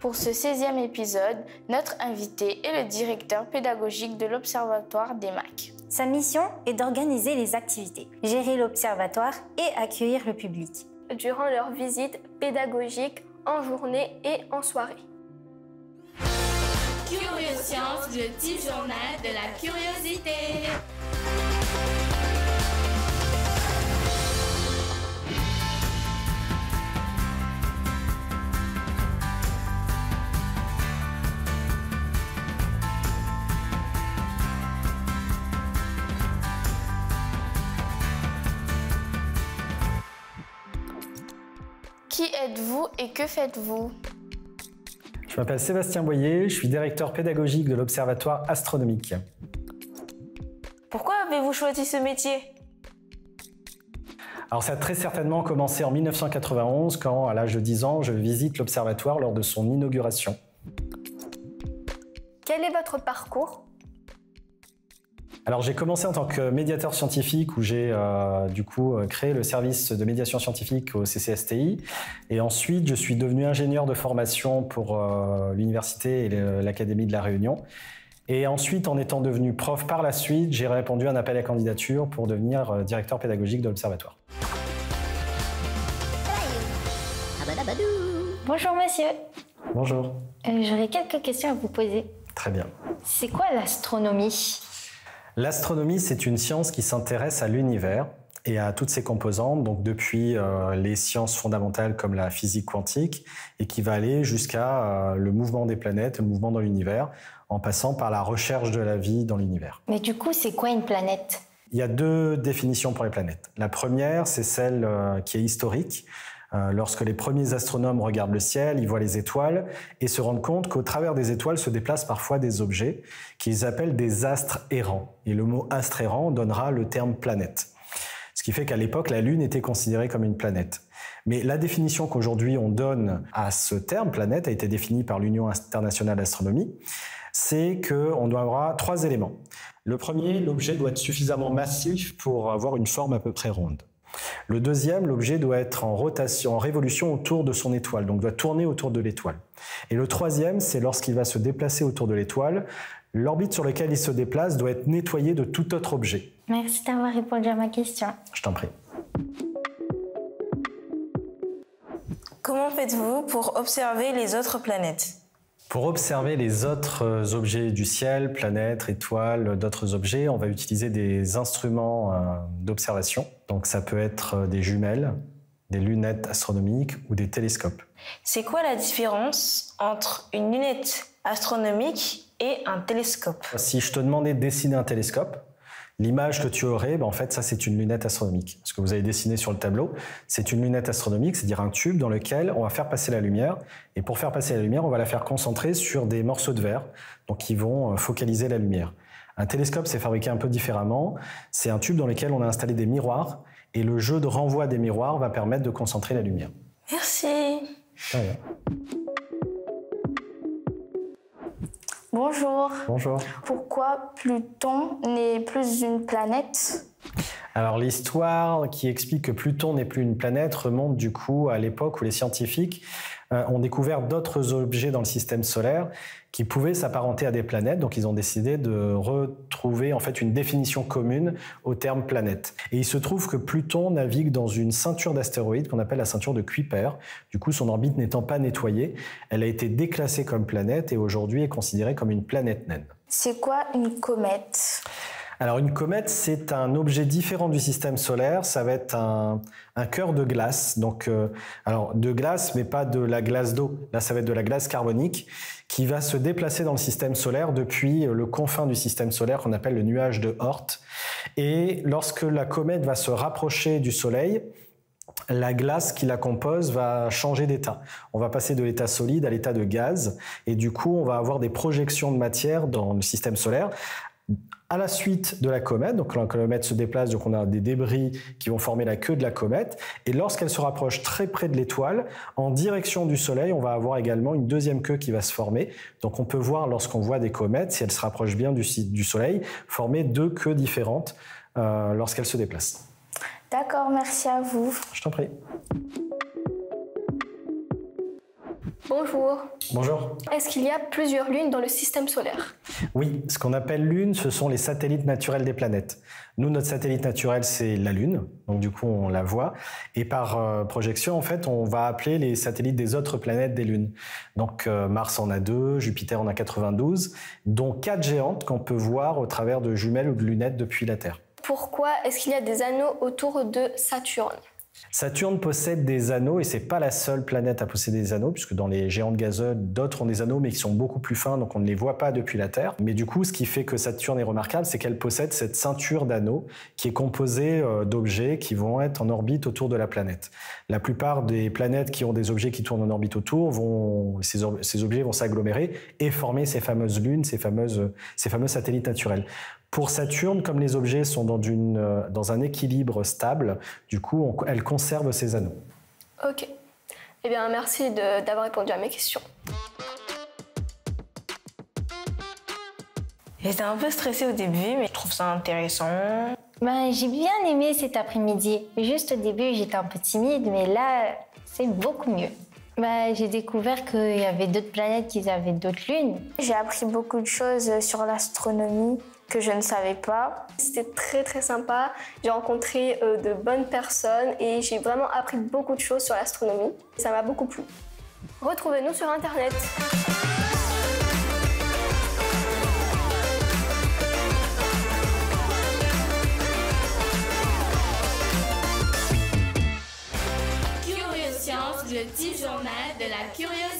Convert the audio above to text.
Pour ce 16e épisode, notre invité est le directeur pédagogique de l'Observatoire des MAC. Sa mission est d'organiser les activités, gérer l'observatoire et accueillir le public. Durant leurs visites pédagogiques en journée et en soirée. Curioscience, le petit journal de la curiosité. Qui êtes-vous et que faites-vous? Je m'appelle Sébastien Boyer, je suis directeur pédagogique de l'Observatoire astronomique. Pourquoi avez-vous choisi ce métier? Alors ça a très certainement commencé en 1991 quand, à l'âge de 10 ans, je visite l'Observatoire lors de son inauguration. Quel est votre parcours? Alors j'ai commencé en tant que médiateur scientifique où j'ai créé le service de médiation scientifique au CCSTI et ensuite je suis devenu ingénieur de formation pour l'université et l'Académie de la Réunion et ensuite en étant devenu prof par la suite j'ai répondu à un appel à candidature pour devenir directeur pédagogique de l'Observatoire. Bonjour monsieur. Bonjour. J'aurais quelques questions à vous poser. Très bien. C'est quoi l'astronomie? L'astronomie, c'est une science qui s'intéresse à l'univers et à toutes ses composantes, donc depuis les sciences fondamentales comme la physique quantique et qui va aller jusqu'à le mouvement des planètes, le mouvement dans l'univers, en passant par la recherche de la vie dans l'univers. Mais du coup, c'est quoi une planète? Il y a deux définitions pour les planètes. La première, c'est celle qui est historique. Lorsque les premiers astronomes regardent le ciel, ils voient les étoiles et se rendent compte qu'au travers des étoiles se déplacent parfois des objets qu'ils appellent des astres errants. Et le mot astre errant donnera le terme planète. Ce qui fait qu'à l'époque, la Lune était considérée comme une planète. Mais la définition qu'aujourd'hui on donne à ce terme planète a été définie par l'Union internationale d'astronomie. C'est qu'on doit avoir trois éléments. Le premier, l'objet doit être suffisamment massif pour avoir une forme à peu près ronde. Le deuxième, l'objet doit être en rotation, en révolution autour de son étoile, donc doit tourner autour de l'étoile. Et le troisième, c'est lorsqu'il va se déplacer autour de l'étoile, l'orbite sur laquelle il se déplace doit être nettoyée de tout autre objet. Merci d'avoir répondu à ma question. Je t'en prie. Comment faites-vous pour observer les autres planètes? Pour observer les autres objets du ciel, planètes, étoiles, d'autres objets, on va utiliser des instruments d'observation. Donc ça peut être des jumelles, des lunettes astronomiques ou des télescopes. C'est quoi la différence entre une lunette astronomique et un télescope? Si je te demandais de dessiner un télescope, l'image que tu aurais, en fait, ça c'est une lunette astronomique. Ce que vous avez dessiné sur le tableau, c'est une lunette astronomique, c'est-à-dire un tube dans lequel on va faire passer la lumière. Et pour faire passer la lumière, on va la faire concentrer sur des morceaux de verre, donc qui vont focaliser la lumière. Un télescope, c'est fabriqué un peu différemment. C'est un tube dans lequel on a installé des miroirs, et le jeu de renvoi des miroirs va permettre de concentrer la lumière. Merci. Ah ouais. Bonjour. Bonjour. Pourquoi Pluton n'est plus une planète? Alors l'histoire qui explique que Pluton n'est plus une planète remonte du coup à l'époque où les scientifiques ont découvert d'autres objets dans le système solaire qui pouvaient s'apparenter à des planètes. Donc ils ont décidé de retrouver en fait une définition commune au terme planète. Et il se trouve que Pluton navigue dans une ceinture d'astéroïdes qu'on appelle la ceinture de Kuiper. Du coup, son orbite n'étant pas nettoyée, elle a été déclassée comme planète et aujourd'hui est considérée comme une planète naine. C'est quoi une comète? Alors une comète, c'est un objet différent du système solaire. Ça va être un cœur de glace. Donc, alors de glace, mais pas de la glace d'eau. Là, ça va être de la glace carbonique qui va se déplacer dans le système solaire depuis le confin du système solaire qu'on appelle le nuage de Oort. Et lorsque la comète va se rapprocher du Soleil, la glace qui la compose va changer d'état. On va passer de l'état solide à l'état de gaz. Et du coup, on va avoir des projections de matière dans le système solaire. À la suite de la comète, donc quand la comète se déplace, donc on a des débris qui vont former la queue de la comète, et lorsqu'elle se rapproche très près de l'étoile, en direction du Soleil, on va avoir également une deuxième queue qui va se former. Donc on peut voir, lorsqu'on voit des comètes, si elles se rapprochent bien du Soleil, former deux queues différentes lorsqu'elles se déplacent. D'accord, merci à vous. Je t'en prie. Bonjour. Bonjour. Est-ce qu'il y a plusieurs lunes dans le système solaire? Oui, ce qu'on appelle lune, ce sont les satellites naturels des planètes. Nous, notre satellite naturel, c'est la Lune, donc du coup, on la voit. Et par projection, en fait, on va appeler les satellites des autres planètes des lunes. Donc Mars en a 2, Jupiter en a 92, dont 4 géantes qu'on peut voir au travers de jumelles ou de lunettes depuis la Terre. Pourquoi est-ce qu'il y a des anneaux autour de Saturne? Saturne possède des anneaux et c'est pas la seule planète à posséder des anneaux, puisque dans les géantes gazeuses, d'autres ont des anneaux mais qui sont beaucoup plus fins, donc on ne les voit pas depuis la Terre. Mais du coup, ce qui fait que Saturne est remarquable, c'est qu'elle possède cette ceinture d'anneaux qui est composée d'objets qui vont être en orbite autour de la planète. La plupart des planètes qui ont des objets qui tournent en orbite autour, ces objets vont s'agglomérer et former ces fameuses lunes, ces fameux satellites naturels. Pour Saturne, comme les objets sont dans un équilibre stable, du coup, elle conserve ses anneaux. Ok. Eh bien, merci d'avoir répondu à mes questions. J'étais un peu stressée au début, mais je trouve ça intéressant. J'ai bien aimé cet après-midi. Juste au début, j'étais un peu timide, mais là, c'est beaucoup mieux. J'ai découvert qu'il y avait d'autres planètes qui avaient d'autres lunes. J'ai appris beaucoup de choses sur l'astronomie que je ne savais pas. C'était très très sympa. J'ai rencontré de bonnes personnes et j'ai vraiment appris beaucoup de choses sur l'astronomie. Ça m'a beaucoup plu. Retrouvez-nous sur Internet. Curiosciences, le petit journal de la curiosité.